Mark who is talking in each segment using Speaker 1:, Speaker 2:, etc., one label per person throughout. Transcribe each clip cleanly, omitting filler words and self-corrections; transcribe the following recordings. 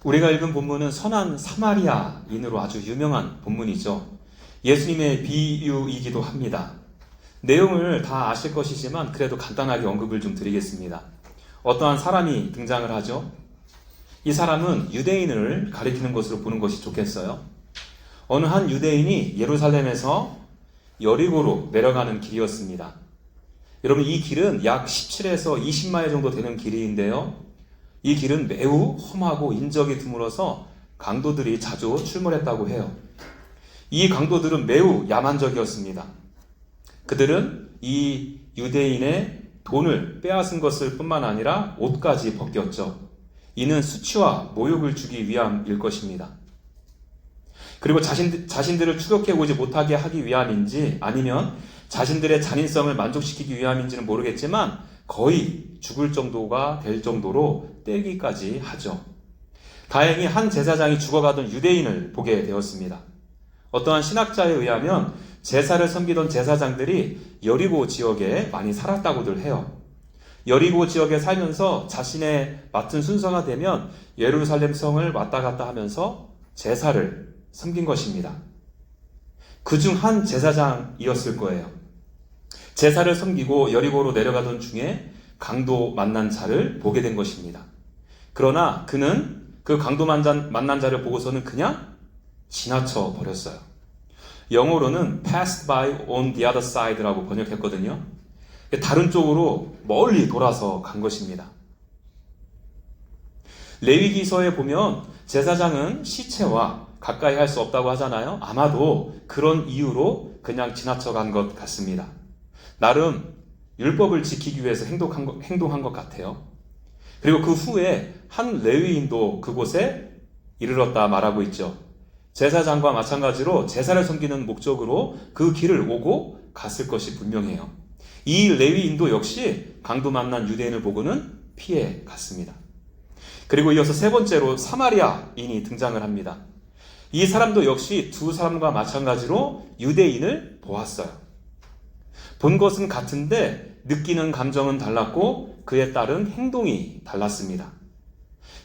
Speaker 1: 우리가 읽은 본문은 선한 사마리아인으로 아주 유명한 본문이죠. 예수님의 비유이기도 합니다. 내용을 다 아실 것이지만 그래도 간단하게 언급을 좀 드리겠습니다. 어떠한 사람이 등장을 하죠. 이 사람은 유대인을 가리키는 것으로 보는 것이 좋겠어요. 어느 한 유대인이 예루살렘에서 여리고로 내려가는 길이었습니다. 여러분, 이 길은 약 17에서 20마일 정도 되는 길인데요. 이 길은 매우 험하고 인적이 드물어서 강도들이 자주 출몰했다고 해요. 이 강도들은 매우 야만적이었습니다. 그들은 이 유대인의 돈을 빼앗은 것을 뿐만 아니라 옷까지 벗겼죠. 이는 수치와 모욕을 주기 위함일 것입니다. 그리고 자신들을 추격해 오지 못하게 하기 위함인지 아니면 자신들의 잔인성을 만족시키기 위함인지는 모르겠지만 거의 죽을 정도가 될 정도로 때리기까지 하죠. 다행히 한 제사장이 죽어가던 유대인을 보게 되었습니다. 어떠한 신학자에 의하면 제사를 섬기던 제사장들이 여리고 지역에 많이 살았다고들 해요. 여리고 지역에 살면서 자신의 맡은 순서가 되면 예루살렘 성을 왔다 갔다 하면서 제사를 섬긴 것입니다. 그중 한 제사장이었을 거예요. 제사를 섬기고 여리고로 내려가던 중에 강도 만난 자를 보게 된 것입니다. 그러나 그는 그 강도 만난 자를 보고서는 그냥 지나쳐 버렸어요. 영어로는 passed by on the other side라고 번역했거든요. 다른 쪽으로 멀리 돌아서 간 것입니다. 레위기서에 보면 제사장은 시체와 가까이 할 수 없다고 하잖아요. 아마도 그런 이유로 그냥 지나쳐 간 것 같습니다. 나름 율법을 지키기 위해서 행동한 것 같아요. 그리고 그 후에 한 레위인도 그곳에 이르렀다 말하고 있죠. 제사장과 마찬가지로 제사를 섬기는 목적으로 그 길을 오고 갔을 것이 분명해요. 이 레위인도 역시 강도 만난 유대인을 보고는 피해 갔습니다. 그리고 이어서 세 번째로 사마리아인이 등장을 합니다. 이 사람도 역시 두 사람과 마찬가지로 유대인을 보았어요. 본 것은 같은데 느끼는 감정은 달랐고 그에 따른 행동이 달랐습니다.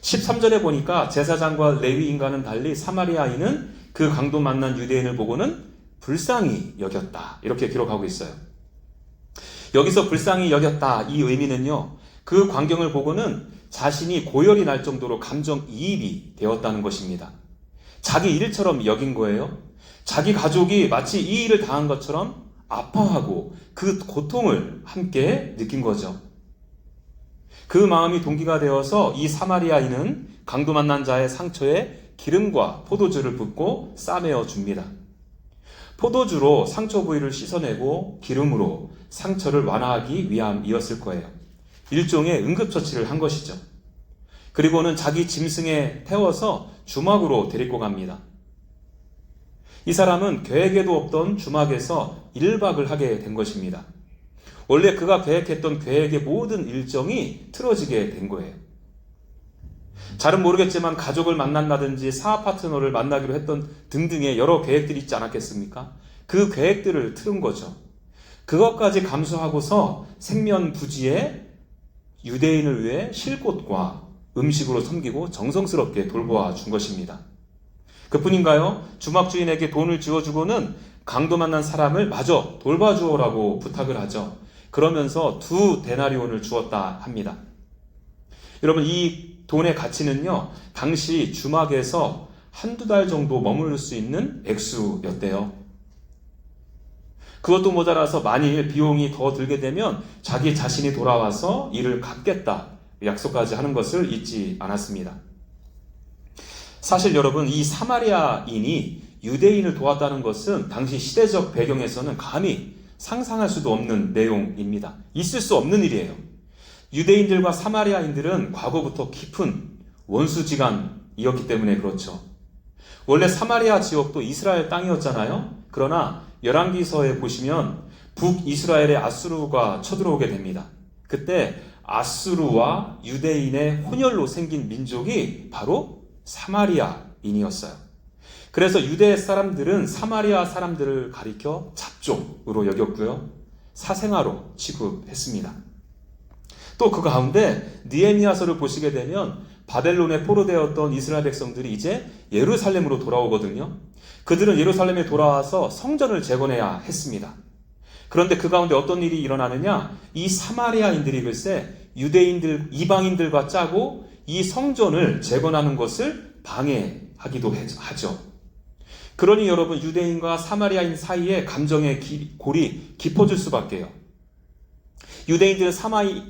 Speaker 1: 13절에 보니까 제사장과 레위인과는 달리 사마리아인은 그 강도 만난 유대인을 보고는 불쌍히 여겼다. 이렇게 기록하고 있어요. 여기서 불쌍히 여겼다. 이 의미는요. 그 광경을 보고는 자신이 고열이 날 정도로 감정이입이 되었다는 것입니다. 자기 일처럼 여긴 거예요. 자기 가족이 마치 이 일을 당한 것처럼 아파하고 그 고통을 함께 느낀 거죠. 그 마음이 동기가 되어서 이 사마리아인은 강도 만난 자의 상처에 기름과 포도주를 붓고 싸매어 줍니다. 포도주로 상처 부위를 씻어내고 기름으로 상처를 완화하기 위함이었을 거예요. 일종의 응급처치를 한 것이죠. 그리고는 자기 짐승에 태워서 주막으로 데리고 갑니다. 이 사람은 계획에도 없던 주막에서 1박을 하게 된 것입니다. 원래 그가 계획했던 계획의 모든 일정이 틀어지게 된 거예요. 잘은 모르겠지만 가족을 만난다든지 사업 파트너를 만나기로 했던 등등의 여러 계획들이 있지 않았겠습니까? 그 계획들을 틀은 거죠. 그것까지 감수하고서 생면부지에 유대인을 위해 쉴곳과 음식으로 섬기고 정성스럽게 돌보아 준 것입니다. 그뿐인가요? 주막 주인에게 돈을 지어주고는 강도 만난 사람을 마저 돌봐주오라고 부탁을 하죠. 그러면서 2데나리온을 주었다 합니다. 여러분, 이 돈의 가치는요, 당시 주막에서 한두 달 정도 머무를 수 있는 액수였대요. 그것도 모자라서 만일 비용이 더 들게 되면 자기 자신이 돌아와서 이를 갚겠다 약속까지 하는 것을 잊지 않았습니다. 사실 여러분, 이 사마리아인이 유대인을 도왔다는 것은 당시 시대적 배경에서는 감히 상상할 수도 없는 내용입니다. 있을 수 없는 일이에요. 유대인들과 사마리아인들은 과거부터 깊은 원수지간이었기 때문에 그렇죠. 원래 사마리아 지역도 이스라엘 땅이었잖아요. 그러나 열왕기서에 보시면 북이스라엘의 아수르가 쳐들어오게 됩니다. 그때 아수르와 유대인의 혼혈로 생긴 민족이 바로 사마리아인이었어요. 그래서 유대 사람들은 사마리아 사람들을 가리켜 잡종으로 여겼고요. 사생아로 취급했습니다. 또 그 가운데 느헤미야서를 보시게 되면 바벨론에 포로되었던 이스라엘 백성들이 이제 예루살렘으로 돌아오거든요. 그들은 예루살렘에 돌아와서 성전을 재건해야 했습니다. 그런데 그 가운데 어떤 일이 일어나느냐? 이 사마리아인들이 글쎄 유대인들, 이방인들과 짜고 이 성전을 재건하는 것을 방해하기도 하죠. 그러니 여러분, 유대인과 사마리아인 사이에 감정의 골이 깊어질 수밖에요. 유대인들은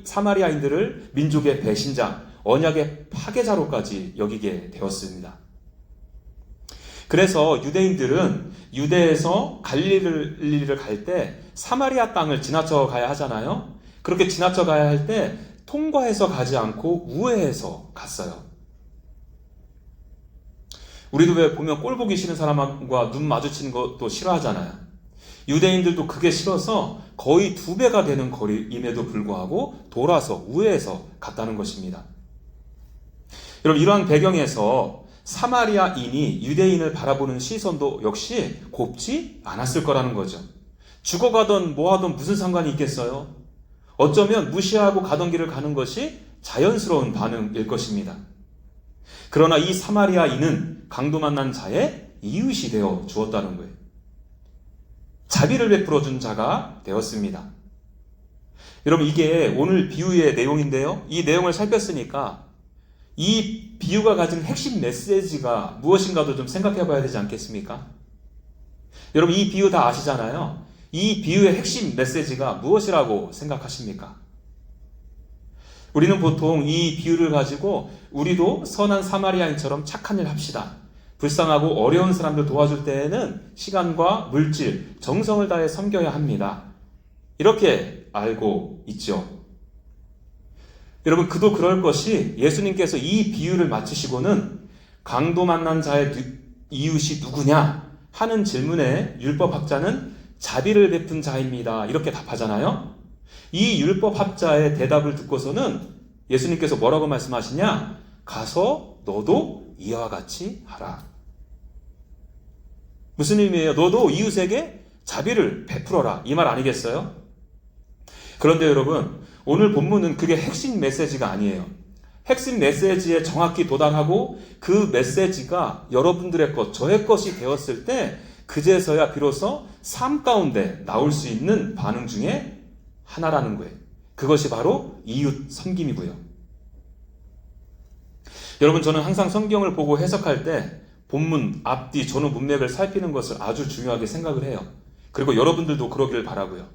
Speaker 1: 사마리아인들을 민족의 배신자, 언약의 파괴자로까지 여기게 되었습니다. 그래서 유대인들은 유대에서 갈릴리를 갈 때 사마리아 땅을 지나쳐 가야 하잖아요. 그렇게 지나쳐 가야 할 때 통과해서 가지 않고 우회해서 갔어요. 우리도 왜 보면 꼴 보기 싫은 사람과 눈 마주치는 것도 싫어하잖아요. 유대인들도 그게 싫어서 거의 2배가 되는 거리임에도 불구하고 돌아서 우회해서 갔다는 것입니다. 여러분, 이러한 배경에서 사마리아인이 유대인을 바라보는 시선도 역시 곱지 않았을 거라는 거죠. 죽어가던 뭐하던 무슨 상관이 있겠어요? 어쩌면 무시하고 가던 길을 가는 것이 자연스러운 반응일 것입니다. 그러나 이 사마리아인은 강도 만난 자의 이웃이 되어 주었다는 거예요. 자비를 베풀어 준 자가 되었습니다. 여러분, 이게 오늘 비유의 내용인데요. 이 내용을 살폈으니까 이 비유가 가진 핵심 메시지가 무엇인가도 좀 생각해 봐야 되지 않겠습니까? 여러분, 이 비유 다 아시잖아요. 이 비유의 핵심 메시지가 무엇이라고 생각하십니까? 우리는 보통 이 비유를 가지고 우리도 선한 사마리아인처럼 착한 일 합시다. 불쌍하고 어려운 사람들 도와줄 때에는 시간과 물질, 정성을 다해 섬겨야 합니다. 이렇게 알고 있죠. 여러분, 그도 그럴 것이 예수님께서 이 비유를 마치시고는 강도 만난 자의 이웃이 누구냐 하는 질문에 율법학자는 자비를 베푼 자입니다. 이렇게 답하잖아요. 이 율법학자의 대답을 듣고서는 예수님께서 뭐라고 말씀하시냐? 가서 너도 이와 같이 하라. 무슨 의미예요? 너도 이웃에게 자비를 베풀어라. 이 말 아니겠어요? 그런데 여러분, 오늘 본문은 그게 핵심 메시지가 아니에요. 핵심 메시지에 정확히 도달하고 그 메시지가 여러분들의 것, 저의 것이 되었을 때 그제서야 비로소 삶 가운데 나올 수 있는 반응 중에 하나라는 거예요. 그것이 바로 이웃 섬김이고요. 여러분, 저는 항상 성경을 보고 해석할 때 본문, 앞뒤, 전후 문맥을 살피는 것을 아주 중요하게 생각을 해요. 그리고 여러분들도 그러기를 바라고요.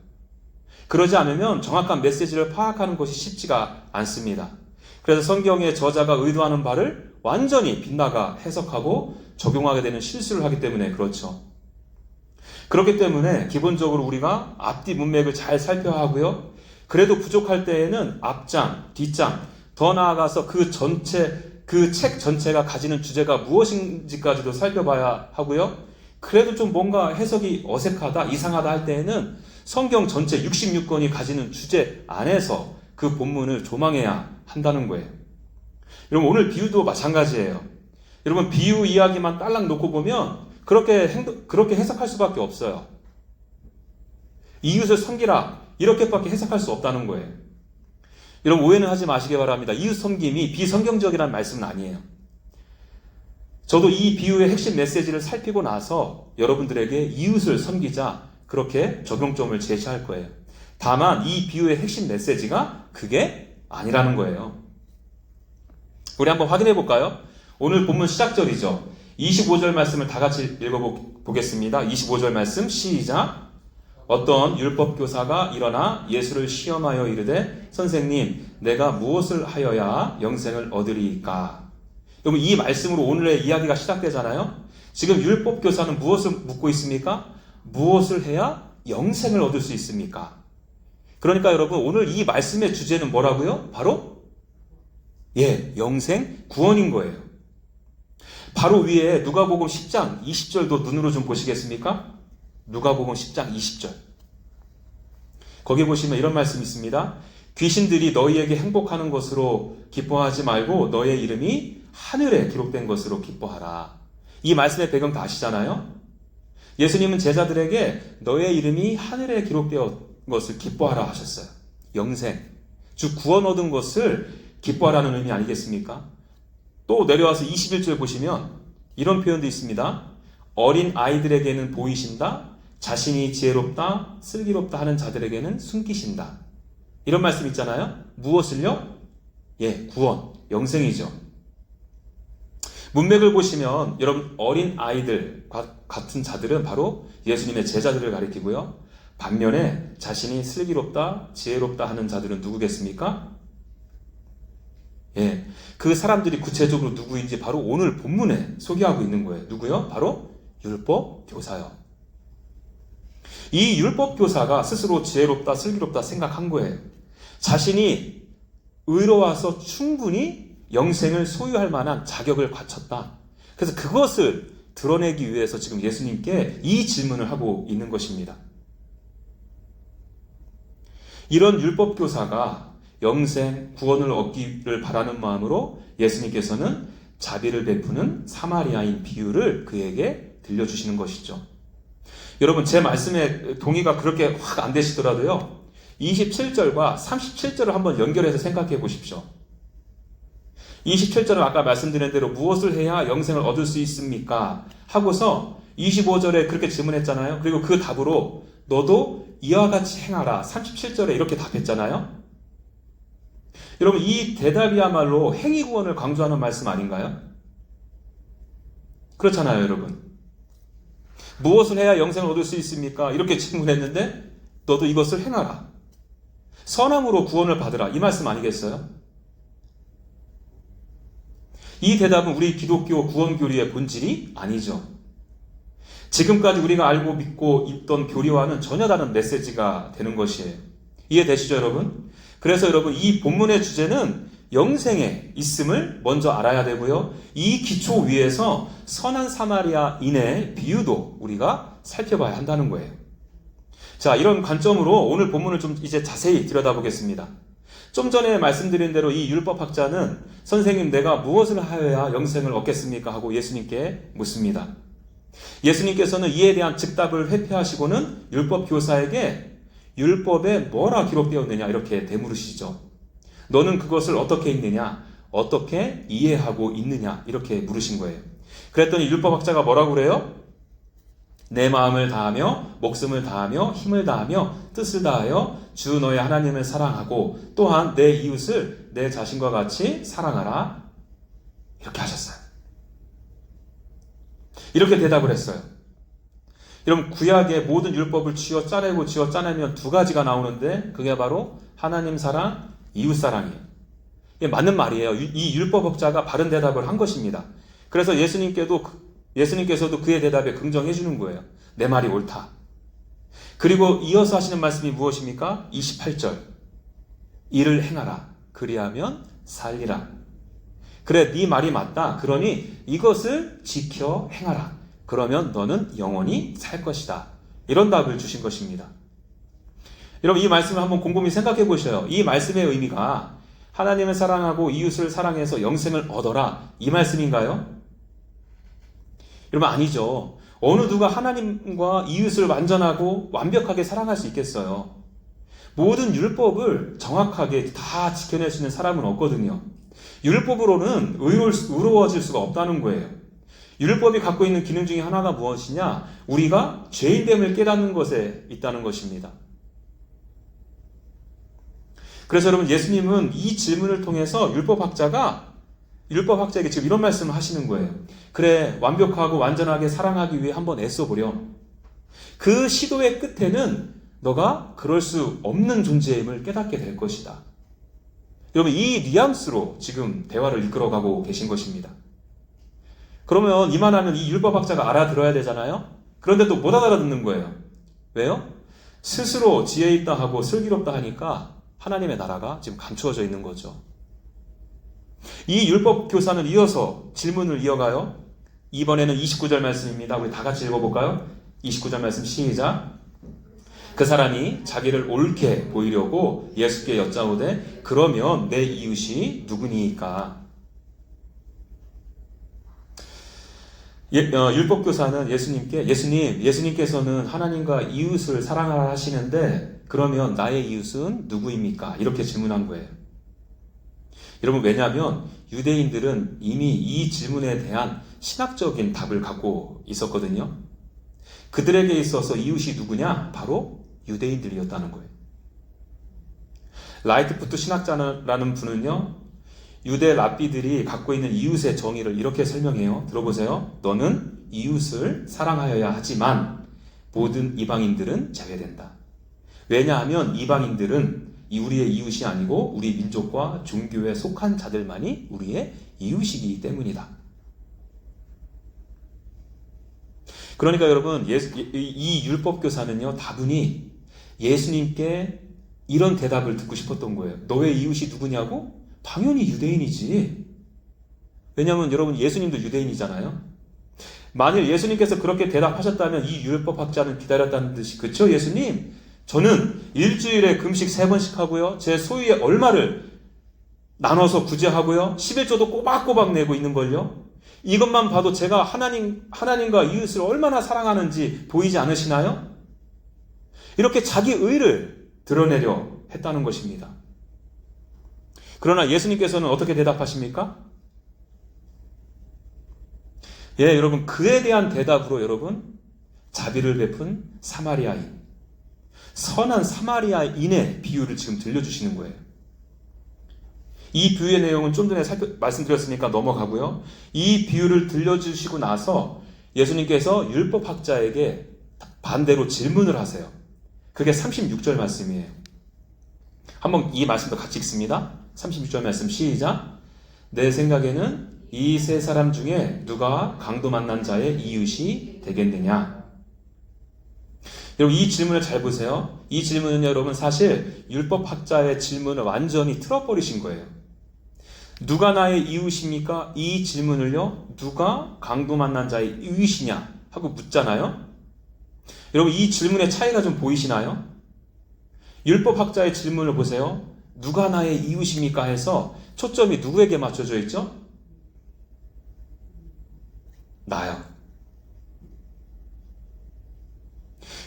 Speaker 1: 그러지 않으면 정확한 메시지를 파악하는 것이 쉽지가 않습니다. 그래서 성경의 저자가 의도하는 바를 완전히 빗나가 해석하고 적용하게 되는 실수를 하기 때문에 그렇죠. 그렇기 때문에 기본적으로 우리가 앞뒤 문맥을 잘 살펴야 하고요. 그래도 부족할 때에는 앞장, 뒷장, 더 나아가서 그 책 전체가 가지는 주제가 무엇인지까지도 살펴봐야 하고요. 그래도 좀 뭔가 해석이 어색하다, 이상하다 할 때에는 성경 전체 66권이 가지는 주제 안에서 그 본문을 조망해야 한다는 거예요. 여러분, 오늘 비유도 마찬가지예요. 여러분, 비유 이야기만 딸랑 놓고 보면 그렇게 해석할 수밖에 없어요. 이웃을 섬기라, 이렇게밖에 해석할 수 없다는 거예요. 여러분, 오해는 하지 마시기 바랍니다. 이웃 섬김이 비성경적이라는 말씀은 아니에요. 저도 이 비유의 핵심 메시지를 살피고 나서 여러분들에게 이웃을 섬기자, 그렇게 적용점을 제시할 거예요. 다만 이 비유의 핵심 메시지가 그게 아니라는 거예요. 우리 한번 확인해 볼까요? 오늘 본문 시작절이죠. 25절 말씀을 다 같이 읽어보겠습니다. 25절 말씀 시작. 어떤 율법교사가 일어나 예수를 시험하여 이르되 선생님, 내가 무엇을 하여야 영생을 얻으리이까? 여러분, 이 말씀으로 오늘의 이야기가 시작되잖아요. 지금 율법교사는 무엇을 묻고 있습니까? 무엇을 해야 영생을 얻을 수 있습니까? 그러니까 여러분, 오늘 이 말씀의 주제는 뭐라고요? 바로 영생, 구원인 거예요. 바로 위에 누가복음 10장 20절도 눈으로 좀 보시겠습니까? 누가복음 10장 20절. 거기 보시면 이런 말씀이 있습니다. 귀신들이 너희에게 행복하는 것으로 기뻐하지 말고 너의 이름이 하늘에 기록된 것으로 기뻐하라. 이 말씀의 배경 다 아시잖아요? 예수님은 제자들에게 너의 이름이 하늘에 기록되어 것을 기뻐하라 하셨어요. 영생, 즉 구원 얻은 것을 기뻐하라는 의미 아니겠습니까? 또 내려와서 21절 보시면 이런 표현도 있습니다. 어린 아이들에게는 보이신다. 자신이 지혜롭다, 슬기롭다 하는 자들에게는 숨기신다. 이런 말씀 있잖아요. 무엇을요? 구원, 영생이죠. 문맥을 보시면 여러분 어린 아이들과 같은 자들은 바로 예수님의 제자들을 가리키고요. 반면에 자신이 슬기롭다, 지혜롭다 하는 자들은 누구겠습니까? 그 사람들이 구체적으로 누구인지 바로 오늘 본문에 소개하고 있는 거예요. 누구요? 바로 율법 교사요. 이 율법 교사가 스스로 지혜롭다, 슬기롭다 생각한 거예요. 자신이 의로와서 충분히 영생을 소유할 만한 자격을 갖췄다. 그래서 그것을 드러내기 위해서 지금 예수님께 이 질문을 하고 있는 것입니다. 이런 율법 교사가 영생, 구원을 얻기를 바라는 마음으로 예수님께서는 자비를 베푸는 사마리아인 비유를 그에게 들려주시는 것이죠. 여러분 제 말씀에 동의가 그렇게 확 안 되시더라도요. 27절과 37절을 한번 연결해서 생각해 보십시오. 27절은 아까 말씀드린 대로 무엇을 해야 영생을 얻을 수 있습니까? 하고서 25절에 그렇게 질문했잖아요. 그리고 그 답으로 너도 이와 같이 행하라. 37절에 이렇게 답했잖아요. 여러분 이 대답이야말로 행위 구원을 강조하는 말씀 아닌가요? 그렇잖아요, 여러분. 무엇을 해야 영생을 얻을 수 있습니까? 이렇게 질문했는데 너도 이것을 행하라. 선함으로 구원을 받으라. 이 말씀 아니겠어요? 이 대답은 우리 기독교 구원 교리의 본질이 아니죠. 지금까지 우리가 알고 믿고 있던 교리와는 전혀 다른 메시지가 되는 것이에요. 이해되시죠, 여러분? 그래서 여러분 이 본문의 주제는 영생에 있음을 먼저 알아야 되고요. 이 기초 위에서 선한 사마리아인의 비유도 우리가 살펴봐야 한다는 거예요. 자, 이런 관점으로 오늘 본문을 좀 이제 자세히 들여다보겠습니다. 좀 전에 말씀드린 대로 이 율법학자는 선생님 내가 무엇을 하여야 영생을 얻겠습니까? 하고 예수님께 묻습니다. 예수님께서는 이에 대한 즉답을 회피하시고는 율법 교사에게 율법에 뭐라 기록되어 있느냐 이렇게 되물으시죠. 너는 그것을 어떻게 읽느냐? 어떻게 이해하고 있느냐? 이렇게 물으신 거예요. 그랬더니 율법학자가 뭐라고 그래요? 내 마음을 다하며 목숨을 다하며 힘을 다하며 뜻을 다하여 주 너의 하나님을 사랑하고 또한 내 이웃을 내 자신과 같이 사랑하라. 이렇게 하셨어요. 이렇게 대답을 했어요. 여러분 구약의 모든 율법을 쥐어 짜내면 두 가지가 나오는데 그게 바로 하나님 사랑, 이웃 사랑이에요. 이게 맞는 말이에요. 이 율법학자가 바른 대답을 한 것입니다. 그래서 예수님께서도 그의 대답에 긍정해 주는 거예요. 내 말이 옳다. 그리고 이어서 하시는 말씀이 무엇입니까? 28절. 이를 행하라. 그리하면 살리라. 그래, 네 말이 맞다. 그러니 이것을 지켜 행하라. 그러면 너는 영원히 살 것이다. 이런 답을 주신 것입니다. 여러분 이 말씀을 한번 곰곰이 생각해 보셔요. 이 말씀의 의미가 하나님을 사랑하고 이웃을 사랑해서 영생을 얻어라. 이 말씀인가요? 여러분 아니죠. 어느 누가 하나님과 이웃을 완전하고 완벽하게 사랑할 수 있겠어요? 모든 율법을 정확하게 다 지켜낼 수 있는 사람은 없거든요. 율법으로는 의로워질 수가 없다는 거예요. 율법이 갖고 있는 기능 중에 하나가 무엇이냐? 우리가 죄인됨을 깨닫는 것에 있다는 것입니다. 그래서 여러분 예수님은 이 질문을 통해서 율법학자에게 지금 이런 말씀을 하시는 거예요. 그래, 완벽하고 완전하게 사랑하기 위해 한번 애써보렴. 그 시도의 끝에는 너가 그럴 수 없는 존재임을 깨닫게 될 것이다. 여러분 이 뉘앙스로 지금 대화를 이끌어가고 계신 것입니다. 그러면 이만하면 이 율법학자가 알아들어야 되잖아요. 그런데 또 못 알아듣는 거예요. 왜요? 스스로 지혜 있다 하고 슬기롭다 하니까 하나님의 나라가 지금 감추어져 있는 거죠. 이 율법 교사는 이어서 질문을 이어가요. 이번에는 29절 말씀입니다. 우리 다 같이 읽어볼까요? 29절 말씀 시작. 그 사람이 자기를 옳게 보이려고 예수께 여짜오되 그러면 내 이웃이 누구니까? 율법교사는 예수님께서는 하나님과 이웃을 사랑하라 하시는데 그러면 나의 이웃은 누구입니까? 이렇게 질문한 거예요. 여러분, 왜냐하면 유대인들은 이미 이 질문에 대한 신학적인 답을 갖고 있었거든요. 그들에게 있어서 이웃이 누구냐? 바로 유대인들이었다는 거예요. 라이트푸트 신학자라는 분은요, 유대 랍비들이 갖고 있는 이웃의 정의를 이렇게 설명해요. 들어보세요. 너는 이웃을 사랑하여야 하지만 모든 이방인들은 제외된다. 왜냐하면 이방인들은 우리의 이웃이 아니고 우리 민족과 종교에 속한 자들만이 우리의 이웃이기 때문이다. 그러니까 여러분, 이 율법교사는요, 다분히 예수님께 이런 대답을 듣고 싶었던 거예요. 너의 이웃이 누구냐고? 당연히 유대인이지. 왜냐하면 여러분, 예수님도 유대인이잖아요. 만일 예수님께서 그렇게 대답하셨다면 이 율법학자는 기다렸다는 듯이, 그쵸 예수님? 저는 일주일에 금식 3번씩 하고요, 제 소유의 얼마를 나눠서 구제하고요, 11조도 꼬박꼬박 내고 있는걸요. 이것만 봐도 제가 하나님과 이웃을 얼마나 사랑하는지 보이지 않으시나요? 이렇게 자기 의를 드러내려 했다는 것입니다. 그러나 예수님께서는 어떻게 대답하십니까? 예, 여러분, 그에 대한 대답으로 여러분, 자비를 베푼 사마리아인, 선한 사마리아인의 비유를 지금 들려주시는 거예요. 이 비유의 내용은 좀 전에 말씀드렸으니까 넘어가고요. 이 비유를 들려주시고 나서 예수님께서 율법학자에게 반대로 질문을 하세요. 그게 36절 말씀이에요. 한번 이 말씀도 같이 읽습니다. 36절 말씀 시작. 내 생각에는 이 세 사람 중에 누가 강도 만난 자의 이웃이 되겠느냐? 여러분, 이 질문을 잘 보세요. 이 질문은 여러분 사실 율법학자의 질문을 완전히 틀어버리신 거예요. 누가 나의 이웃입니까? 이 질문을요, 누가 강도 만난 자의 이웃이냐 하고 묻잖아요. 여러분, 이 질문의 차이가 좀 보이시나요? 율법학자의 질문을 보세요. 누가 나의 이웃입니까? 해서 초점이 누구에게 맞춰져 있죠? 나요.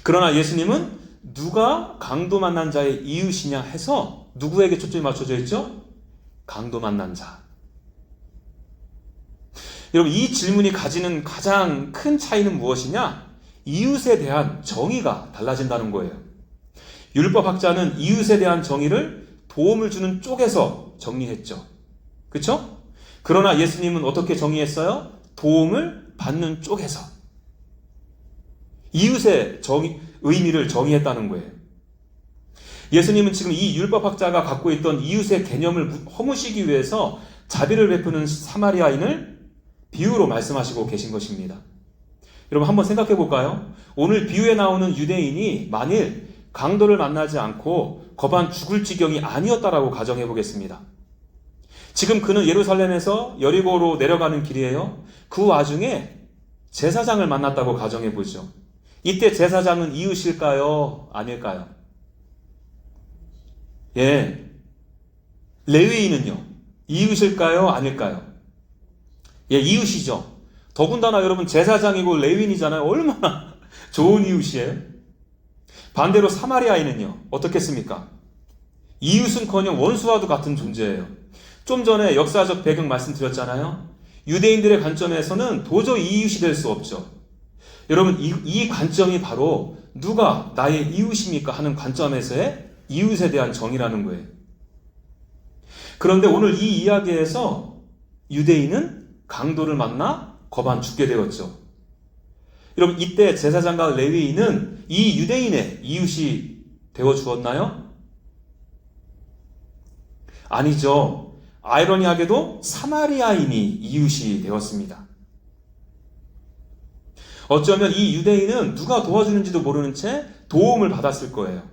Speaker 1: 그러나 예수님은 누가 강도 만난 자의 이웃이냐 해서 누구에게 초점이 맞춰져 있죠? 강도 만난 자. 여러분, 이 질문이 가지는 가장 큰 차이는 무엇이냐? 이웃에 대한 정의가 달라진다는 거예요. 율법학자는 이웃에 대한 정의를 도움을 주는 쪽에서 정리했죠. 그렇죠? 그러나 예수님은 어떻게 정의했어요? 도움을 받는 쪽에서 이웃의 의미를 정의했다는 거예요. 예수님은 지금 이 율법학자가 갖고 있던 이웃의 개념을 허무시기 위해서 자비를 베푸는 사마리아인을 비유로 말씀하시고 계신 것입니다. 여러분, 한번 생각해 볼까요? 오늘 비유에 나오는 유대인이 만일 강도를 만나지 않고 거반 죽을 지경이 아니었다라고 가정해 보겠습니다. 지금 그는 예루살렘에서 여리고로 내려가는 길이에요. 그 와중에 제사장을 만났다고 가정해 보죠. 이때 제사장은 이웃일까요? 아닐까요? 예. 레위인은요? 이웃일까요? 아닐까요? 예, 이웃이죠. 더군다나 여러분, 제사장이고 레위인이잖아요. 얼마나 좋은 이웃이에요? 반대로 사마리아인은요? 어떻겠습니까? 이웃은커녕 원수와도 같은 존재예요. 좀 전에 역사적 배경 말씀드렸잖아요. 유대인들의 관점에서는 도저히 이웃이 될 수 없죠. 여러분, 이 관점이 바로 누가 나의 이웃입니까? 하는 관점에서의 이웃에 대한 정의라는 거예요. 그런데 오늘 이 이야기에서 유대인은 강도를 만나 거반 죽게 되었죠. 여러분, 이때 제사장과 레위인은 이 유대인의 이웃이 되어 주었나요? 아니죠. 아이러니하게도 사마리아인이 이웃이 되었습니다. 어쩌면 이 유대인은 누가 도와주는지도 모르는 채 도움을 받았을 거예요.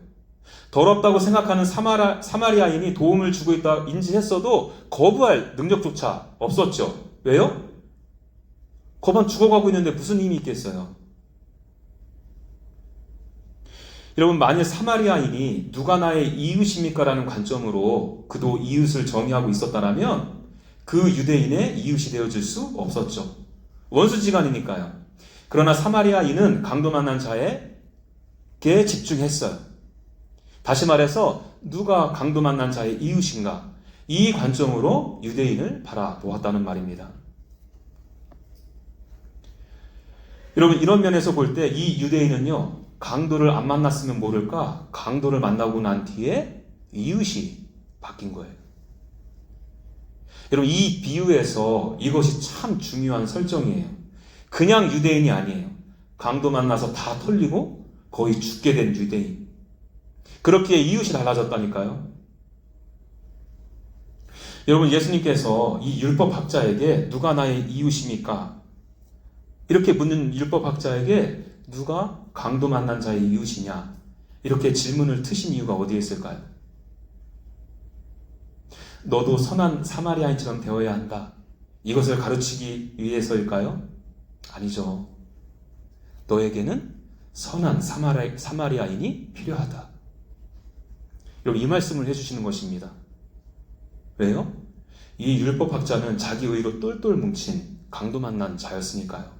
Speaker 1: 더럽다고 생각하는 사마리아인이 도움을 주고 있다 인지했어도 거부할 능력조차 없었죠. 왜요? 거반 죽어가고 있는데 무슨 힘이 있겠어요? 여러분, 만일 사마리아인이 누가 나의 이웃입니까? 라는 관점으로 그도 이웃을 정의하고 있었다면 그 유대인의 이웃이 되어줄 수 없었죠. 원수지간이니까요. 그러나 사마리아인은 강도 만난 자에게 집중했어요. 다시 말해서 누가 강도 만난 자의 이웃인가? 이 관점으로 유대인을 바라보았다는 말입니다. 여러분, 이런 면에서 볼 때 이 유대인은요, 강도를 안 만났으면 모를까 강도를 만나고 난 뒤에 이웃이 바뀐 거예요. 여러분, 이 비유에서 이것이 참 중요한 설정이에요. 그냥 유대인이 아니에요. 강도 만나서 다 털리고 거의 죽게 된 유대인. 그렇기에 이웃이 달라졌다니까요. 여러분, 예수님께서 이 율법학자에게 누가 나의 이웃입니까? 이렇게 묻는 율법학자에게 누가 강도 만난 자의 이웃이냐? 이렇게 질문을 트신 이유가 어디에 있을까요? 너도 선한 사마리아인처럼 되어야 한다. 이것을 가르치기 위해서일까요? 아니죠. 너에게는 선한 사마리아인이 필요하다. 여러분, 이 말씀을 해주시는 것입니다. 왜요? 이 율법학자는 자기 의로 똘똘 뭉친 강도 만난 자였으니까요.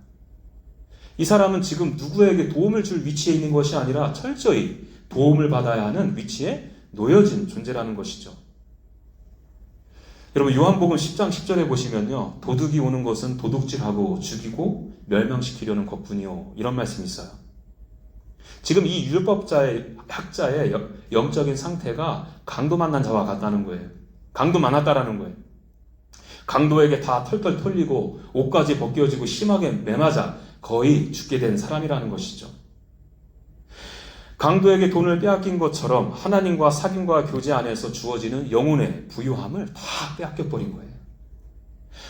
Speaker 1: 이 사람은 지금 누구에게 도움을 줄 위치에 있는 것이 아니라 철저히 도움을 받아야 하는 위치에 놓여진 존재라는 것이죠. 여러분, 요한복음 10장 10절에 보시면요, 도둑이 오는 것은 도둑질하고 죽이고 멸망시키려는 것뿐이요, 이런 말씀이 있어요. 지금 이 학자의 영적인 상태가 강도 만난 자와 같다는 거예요. 강도 만났다라는 거예요. 강도에게 다 털털 털리고 옷까지 벗겨지고 심하게 매맞아 거의 죽게 된 사람이라는 것이죠. 강도에게 돈을 빼앗긴 것처럼 하나님과 사귐과 교제 안에서 주어지는 영혼의 부유함을 다 빼앗겨버린 거예요.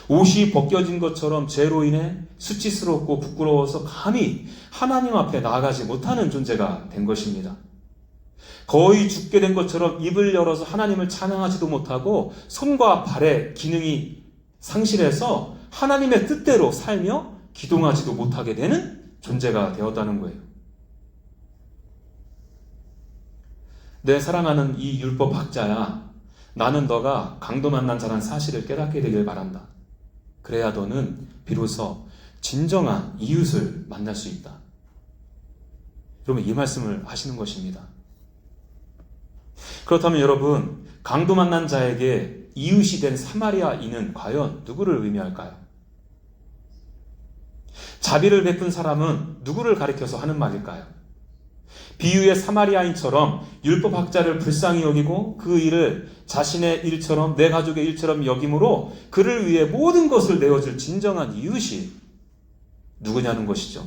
Speaker 1: 옷이 벗겨진 것처럼 죄로 인해 수치스럽고 부끄러워서 감히 하나님 앞에 나아가지 못하는 존재가 된 것입니다. 거의 죽게 된 것처럼 입을 열어서 하나님을 찬양하지도 못하고 손과 발의 기능이 상실해서 하나님의 뜻대로 살며 기동하지도 못하게 되는 존재가 되었다는 거예요. 내 사랑하는 이 율법학자야, 나는 너가 강도 만난 자란 사실을 깨닫게 되길 바란다. 그래야 너는 비로소 진정한 이웃을 만날 수 있다. 여러분, 이 말씀을 하시는 것입니다. 그렇다면 여러분, 강도 만난 자에게 이웃이 된 사마리아인은 과연 누구를 의미할까요? 자비를 베푼 사람은 누구를 가리켜서 하는 말일까요? 비유의 사마리아인처럼 율법학자를 불쌍히 여기고 그 일을 자신의 일처럼, 내 가족의 일처럼 여김으로 그를 위해 모든 것을 내어줄 진정한 이웃이 누구냐는 것이죠.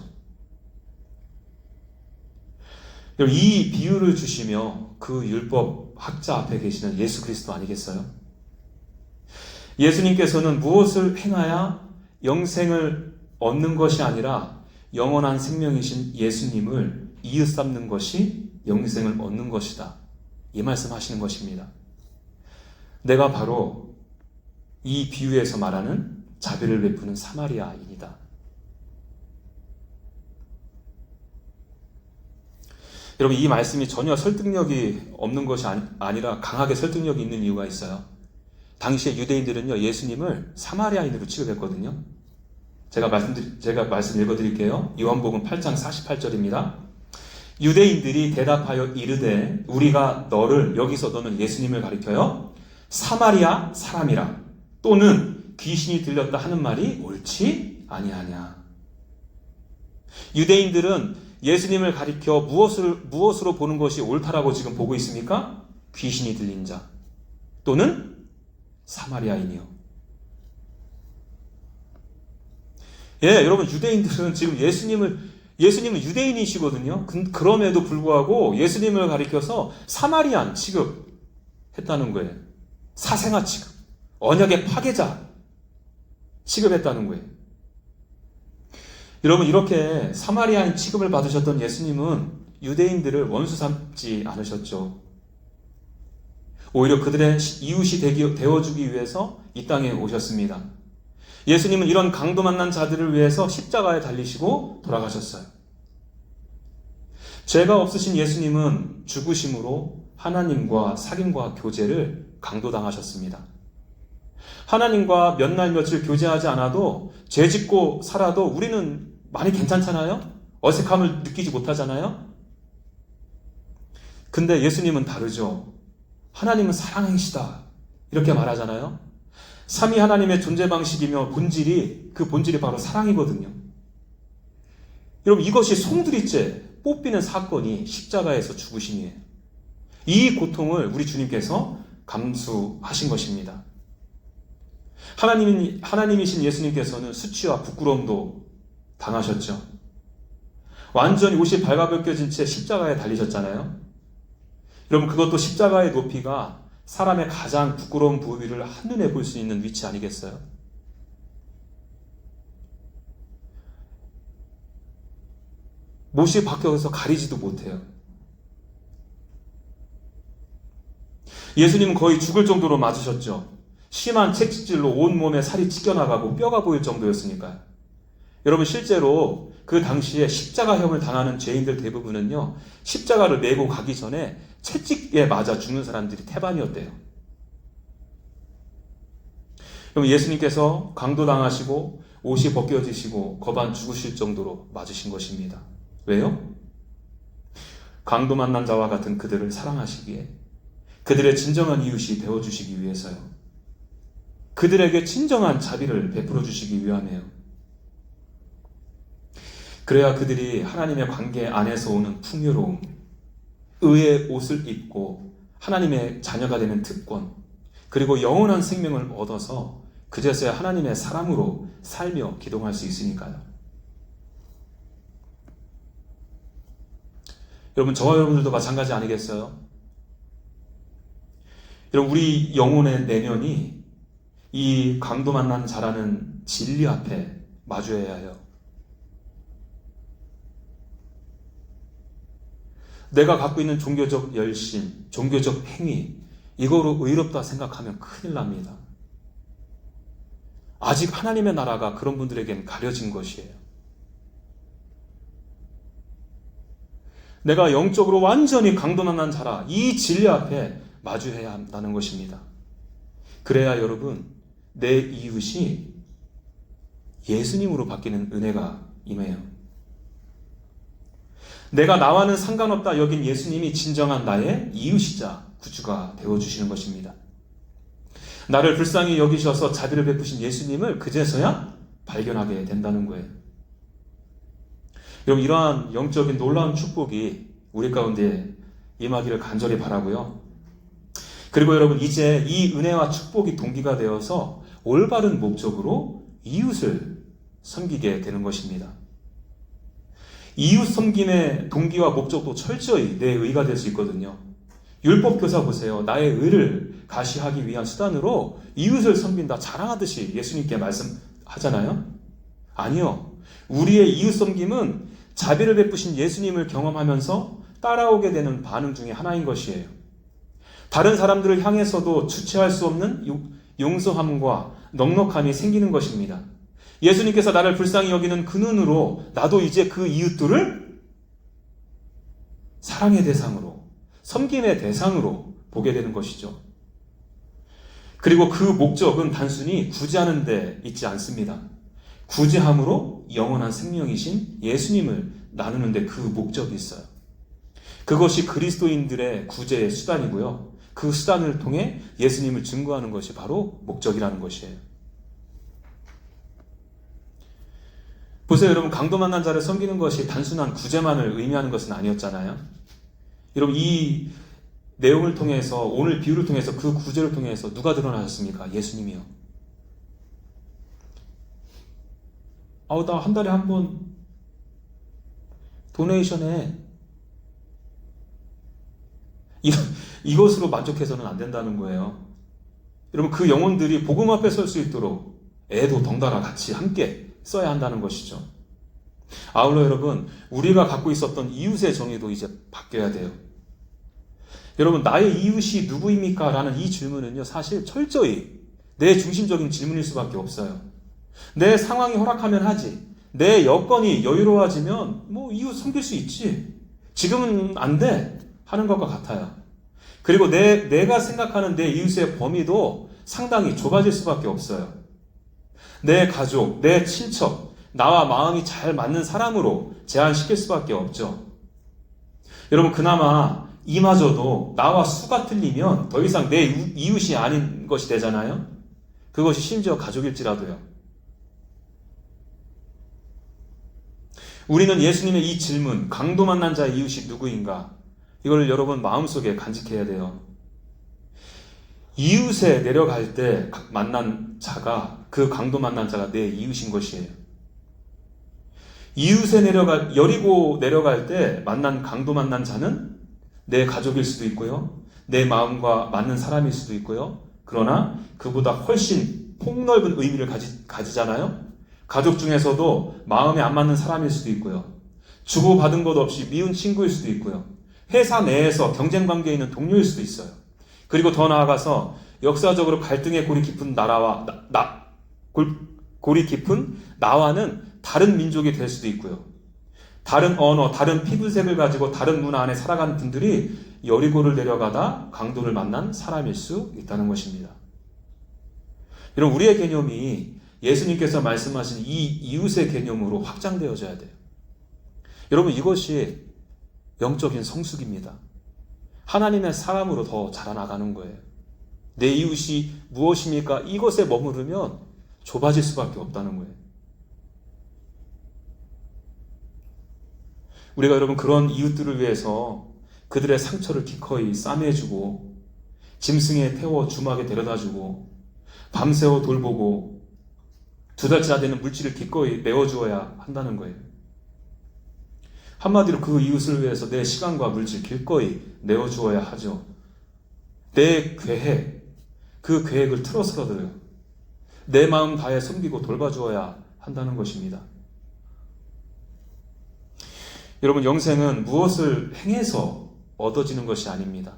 Speaker 1: 이 비유를 주시며 그 율법학자 앞에 계시는 예수 그리스도 아니겠어요? 예수님께서는 무엇을 행하야 영생을 얻는 것이 아니라 영원한 생명이신 예수님을 이웃 삼는 것이 영생을 얻는 것이다. 이 말씀하시는 것입니다. 내가 바로 이 비유에서 말하는 자비를 베푸는 사마리아인이다. 여러분, 이 말씀이 전혀 설득력이 없는 것이 아니라 강하게 설득력이 있는 이유가 있어요. 당시에 유대인들은요, 예수님을 사마리아인으로 취급했거든요. 제가 말씀 읽어드릴게요. 요한복음 8장 48절입니다. 유대인들이 대답하여 이르되 우리가 너를, 여기서 너는 예수님을 가리켜요, 사마리아 사람이라 또는 귀신이 들렸다 하는 말이 옳지 아니하냐. 유대인들은 예수님을 가리켜 무엇으로 보는 것이 옳다라고 지금 보고 있습니까? 귀신이 들린 자 또는 사마리아인이요. 예, 여러분, 유대인들은 지금 예수님은 유대인이시거든요. 그럼에도 불구하고 예수님을 가리켜서 사마리안 취급했다는 거예요. 사생아 취급, 언약의 파괴자 취급했다는 거예요. 여러분, 이렇게 사마리아인 취급을 받으셨던 예수님은 유대인들을 원수 삼지 않으셨죠. 오히려 그들의 이웃이 되어주기 위해서 이 땅에 오셨습니다. 예수님은 이런 강도 만난 자들을 위해서 십자가에 달리시고 돌아가셨어요. 죄가 없으신 예수님은 죽으심으로 하나님과 사귐과 교제를 강도당하셨습니다. 하나님과 몇 날 며칠 교제하지 않아도, 죄 짓고 살아도 우리는 많이 괜찮잖아요? 어색함을 느끼지 못하잖아요? 근데 예수님은 다르죠. 하나님은 사랑이시다. 이렇게 말하잖아요. 삼위 하나님의 존재 방식이며 그 본질이 바로 사랑이거든요. 여러분, 이것이 송두리째 뽑히는 사건이 십자가에서 죽으심이에요. 이 고통을 우리 주님께서 감수하신 것입니다. 하나님이신 예수님께서는 수치와 부끄러움도 당하셨죠. 완전히 옷이 발가벗겨진 채 십자가에 달리셨잖아요. 여러분, 그것도 십자가의 높이가 사람의 가장 부끄러운 부위를 한눈에 볼 수 있는 위치 아니겠어요? 못이 박혀서 가리지도 못해요. 예수님은 거의 죽을 정도로 맞으셨죠. 심한 채찍질로 온몸에 살이 찢겨나가고 뼈가 보일 정도였으니까요. 여러분, 실제로 그 당시에 십자가형을 당하는 죄인들 대부분은요, 십자가를 메고 가기 전에 채찍에 맞아 죽는 사람들이 태반이었대요. 그럼 예수님께서 강도당하시고 옷이 벗겨지시고 거반 죽으실 정도로 맞으신 것입니다. 왜요? 강도 만난 자와 같은 그들을 사랑하시기에, 그들의 진정한 이웃이 되어주시기 위해서요. 그들에게 진정한 자비를 베풀어 주시기 위함이에요. 그래야 그들이 하나님의 관계 안에서 오는 풍요로움, 의의 옷을 입고 하나님의 자녀가 되는 특권, 그리고 영원한 생명을 얻어서 그제서야 하나님의 사람으로 살며 기동할 수 있으니까요. 여러분, 저와 여러분들도 마찬가지 아니겠어요? 여러분, 우리 영혼의 내면이 이 강도 만난 자라는 진리 앞에 마주해야 해요. 내가 갖고 있는 종교적 열심, 종교적 행위, 이거로 의롭다 생각하면 큰일 납니다. 아직 하나님의 나라가 그런 분들에겐 가려진 것이에요. 내가 영적으로 완전히 강도 만난 자라, 이 진리 앞에 마주해야 한다는 것입니다. 그래야 여러분, 내 이웃이 예수님으로 바뀌는 은혜가 임해요. 내가 나와는 상관없다 여긴 예수님이 진정한 나의 이웃이자 구주가 되어주시는 것입니다. 나를 불쌍히 여기셔서 자비를 베푸신 예수님을 그제서야 발견하게 된다는 거예요. 여러분, 이러한 영적인 놀라운 축복이 우리 가운데 임하기를 간절히 바라고요. 그리고 여러분, 이제 이 은혜와 축복이 동기가 되어서 올바른 목적으로 이웃을 섬기게 되는 것입니다. 이웃 섬김의 동기와 목적도 철저히 내 의가 될 수 있거든요. 율법 교사 보세요. 나의 의를 가시하기 위한 수단으로 이웃을 섬긴다 자랑하듯이 예수님께 말씀하잖아요. 아니요. 우리의 이웃 섬김은 자비를 베푸신 예수님을 경험하면서 따라오게 되는 반응 중에 하나인 것이에요. 다른 사람들을 향해서도 주체할 수 없는 용서함과 넉넉함이 생기는 것입니다. 예수님께서 나를 불쌍히 여기는 그 눈으로 나도 이제 그 이웃들을 사랑의 대상으로, 섬김의 대상으로 보게 되는 것이죠. 그리고 그 목적은 단순히 구제하는 데 있지 않습니다. 구제함으로 영원한 생명이신 예수님을 나누는 데 그 목적이 있어요. 그것이 그리스도인들의 구제의 수단이고요. 그 수단을 통해 예수님을 증거하는 것이 바로 목적이라는 것이에요. 보세요, 여러분, 강도 만난 자를 섬기는 것이 단순한 구제만을 의미하는 것은 아니었잖아요. 여러분, 이 내용을 통해서, 오늘 비유를 통해서, 그 구제를 통해서 누가 드러나셨습니까? 예수님이요. 나 한 달에 한 번 도네이션에 이것으로 만족해서는 안 된다는 거예요. 여러분, 그 영혼들이 복음 앞에 설 수 있도록 애도 덩달아 같이 함께 써야 한다는 것이죠. 아울러 여러분, 우리가 갖고 있었던 이웃의 정의도 이제 바뀌어야 돼요. 여러분, 나의 이웃이 누구입니까? 라는 이 질문은요, 사실 철저히 내 중심적인 질문일 수밖에 없어요. 내 상황이 허락하면 하지. 내 여건이 여유로워지면 이웃 섬길 수 있지. 지금은 안 돼. 하는 것과 같아요. 그리고 내가 생각하는 내 이웃의 범위도 상당히 좁아질 수밖에 없어요. 내 가족, 내 친척, 나와 마음이 잘 맞는 사람으로 제한시킬 수밖에 없죠. 여러분, 그나마 이마저도 나와 수가 틀리면 더 이상 내 이웃이 아닌 것이 되잖아요. 그것이 심지어 가족일지라도요. 우리는 예수님의 이 질문, 강도 만난 자의 이웃이 누구인가? 이걸 여러분 마음속에 간직해야 돼요. 이웃에 내려갈 때 만난 자가, 그 강도 만난 자가 내 이웃인 것이에요. 여리고 내려갈 때 만난 강도 만난 자는 내 가족일 수도 있고요. 내 마음과 맞는 사람일 수도 있고요. 그러나 그보다 훨씬 폭넓은 의미를 가지잖아요. 가족 중에서도 마음에 안 맞는 사람일 수도 있고요. 주고받은 것 없이 미운 친구일 수도 있고요. 회사 내에서 경쟁 관계에 있는 동료일 수도 있어요. 그리고 더 나아가서 역사적으로 갈등의 골이 깊은 골이 깊은 나와는 다른 민족이 될 수도 있고요. 다른 언어, 다른 피부색을 가지고 다른 문화 안에 살아가는 분들이 여리고를 내려가다 강도를 만난 사람일 수 있다는 것입니다. 여러분, 우리의 개념이 예수님께서 말씀하신 이 이웃의 개념으로 확장되어져야 돼요. 여러분, 이것이 영적인 성숙입니다. 하나님의 사람으로 더 자라나가는 거예요. 내 이웃이 무엇입니까? 이것에 머무르면 좁아질 수밖에 없다는 거예요. 우리가 여러분 그런 이웃들을 위해서 그들의 상처를 기꺼이 싸매주고 짐승에 태워 주막에 데려다주고 밤새워 돌보고 2달째나 되는 물질을 기꺼이 메워주어야 한다는 거예요. 한마디로 그 이웃을 위해서 내 시간과 물질 기꺼이 내어주어야 하죠. 내 계획, 그 계획을 틀어서들어요. 내 마음 다해 섬기고 돌봐주어야 한다는 것입니다. 여러분, 영생은 무엇을 행해서 얻어지는 것이 아닙니다.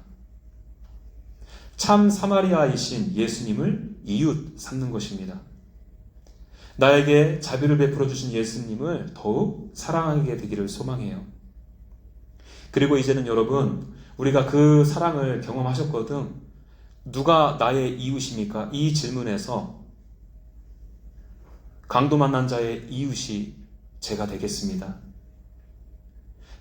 Speaker 1: 참 사마리아이신 예수님을 이웃 삼는 것입니다. 나에게 자비를 베풀어 주신 예수님을 더욱 사랑하게 되기를 소망해요. 그리고 이제는 여러분, 우리가 그 사랑을 경험하셨거든. 누가 나의 이웃입니까? 이 질문에서 강도 만난 자의 이웃이 제가 되겠습니다.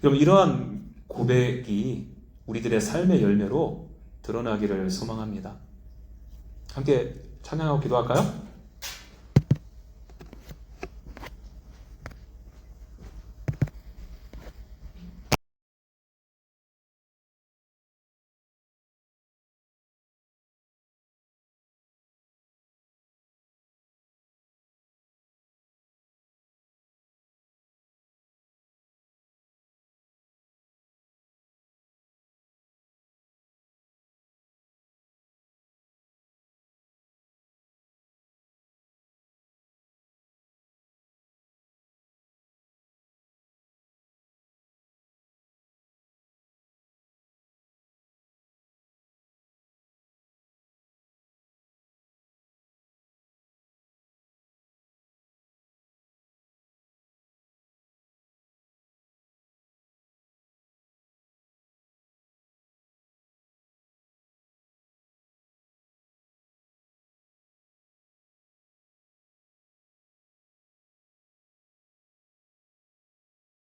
Speaker 1: 여러분, 이러한 고백이 우리들의 삶의 열매로 드러나기를 소망합니다. 함께 찬양하고 기도할까요?